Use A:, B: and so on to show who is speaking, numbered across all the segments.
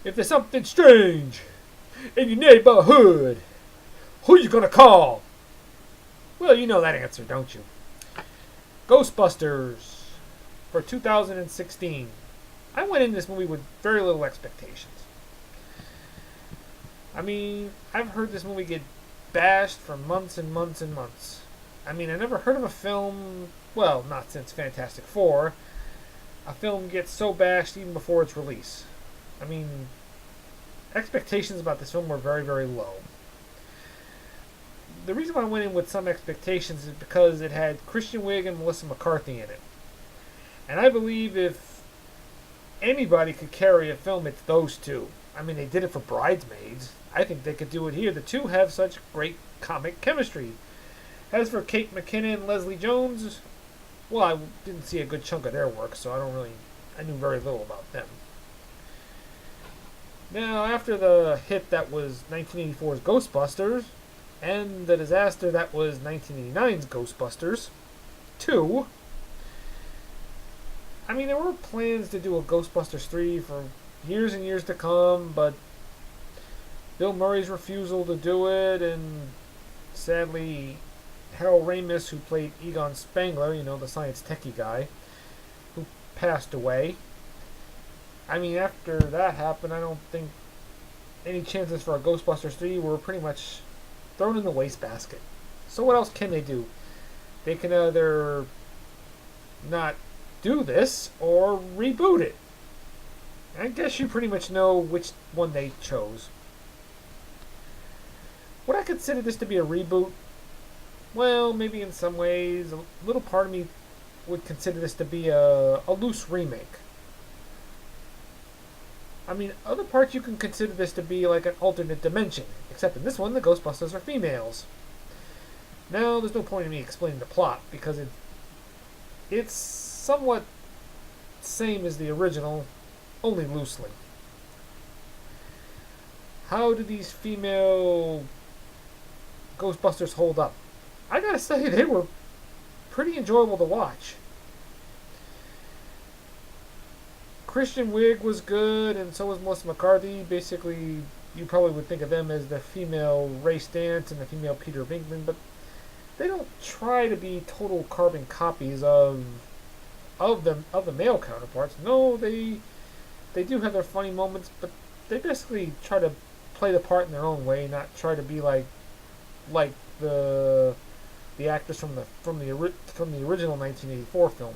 A: If there's something strange in your neighborhood, who you gonna call? Well, you know that answer, don't you? Ghostbusters for 2016. I went in this movie with very little expectations. I mean, I've heard this movie get bashed for months and months and months. I mean, I never heard of a film, well, not since Fantastic Four, a film gets so bashed even before its release. I mean, expectations about this film were very, very low. The reason why I went in with some expectations is because it had Christian Wiig and Melissa McCarthy in it. And I believe if anybody could carry a film, it's those two. I mean, they did it for Bridesmaids. I think they could do it here. The two have such great comic chemistry. As for Kate McKinnon and Leslie Jones, well, I didn't see a good chunk of their work, so I knew very little about them. Now, after the hit that was 1984's Ghostbusters, and the disaster that was 1989's Ghostbusters 2, I mean, there were plans to do a Ghostbusters 3 for years and years to come, but Bill Murray's refusal to do it, and sadly, Harold Ramis, who played Egon Spangler, you know, the science techie guy, who passed away. I mean, after that happened, I don't think any chances for a Ghostbusters 3 were pretty much thrown in the wastebasket. So what else can they do? They can either not do this or reboot it. I guess you pretty much know which one they chose. Would I consider this to be a reboot? Well, maybe in some ways. A little part of me would consider this to be a loose remake. I mean, other parts you can consider this to be like an alternate dimension, except in this one, the Ghostbusters are females. Now, there's no point in me explaining the plot, because it's somewhat same as the original, only loosely. How do these female Ghostbusters hold up? I gotta say, they were pretty enjoyable to watch. Christian Wiig was good, and so was Melissa McCarthy. Basically, you probably would think of them as the female Ray Stantz and the female Peter Venkman, but they don't try to be total carbon copies of the male counterparts. No, they do have their funny moments, but they basically try to play the part in their own way, not try to be like the actors from the original 1984 film.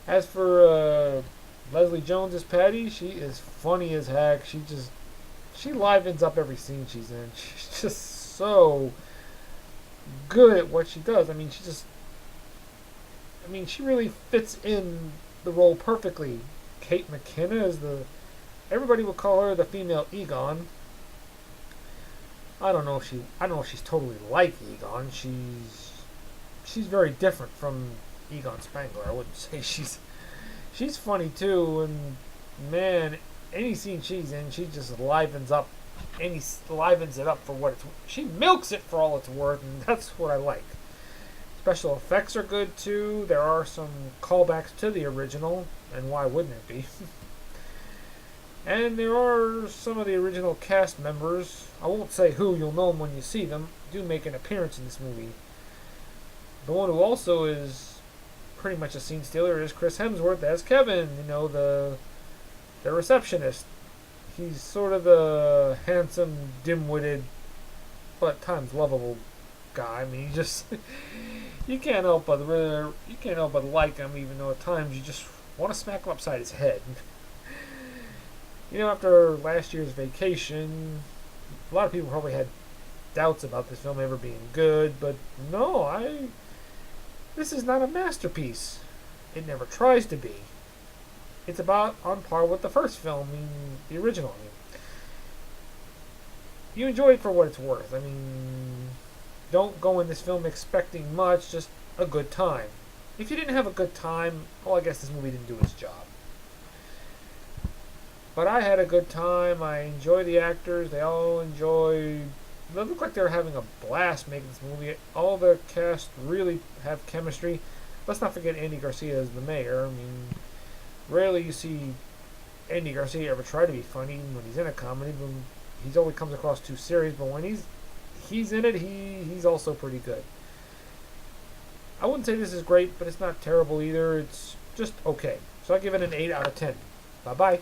A: As for Leslie Jones as Patty, she is funny as heck. She livens up every scene she's in. She's just so good at what she does. I mean, she really fits in the role perfectly. Kate McKinnon is everybody would call her the female Egon. I don't know if she's totally like Egon. She's very different from Egon Spangler. I wouldn't say she's funny too, and man, any scene she's in, she just livens it up for what it's. She milks it for all it's worth, and that's what I like. Special effects are good too. There are some callbacks to the original, and why wouldn't it be? And there are some of the original cast members, I won't say who, you'll know them when you see them, do make an appearance in this movie. The one who also is pretty much a scene stealer is Chris Hemsworth as Kevin, you know, the receptionist. He's sort of the handsome, dim-witted, but at times lovable guy. I mean, you can't help but like him, even though at times you just want to smack him upside his head. You know, after last year's Vacation, a lot of people probably had doubts about this film ever being good, but no, this is not a masterpiece. It never tries to be. It's about on par with the first film, I mean, the original. I mean, you enjoy it for what it's worth. I mean, don't go in this film expecting much, just a good time. If you didn't have a good time, well, I guess this movie didn't do its job. But I had a good time. I enjoy the actors. They look like they're having a blast making this movie. All the cast really have chemistry. Let's not forget Andy Garcia as the mayor. I mean, rarely you see Andy Garcia ever try to be funny when he's in a comedy, but he's always comes across too serious. But when he's in it, he's also pretty good. I wouldn't say this is great, but it's not terrible either. It's just okay. So I give it an 8 out of 10. Bye bye.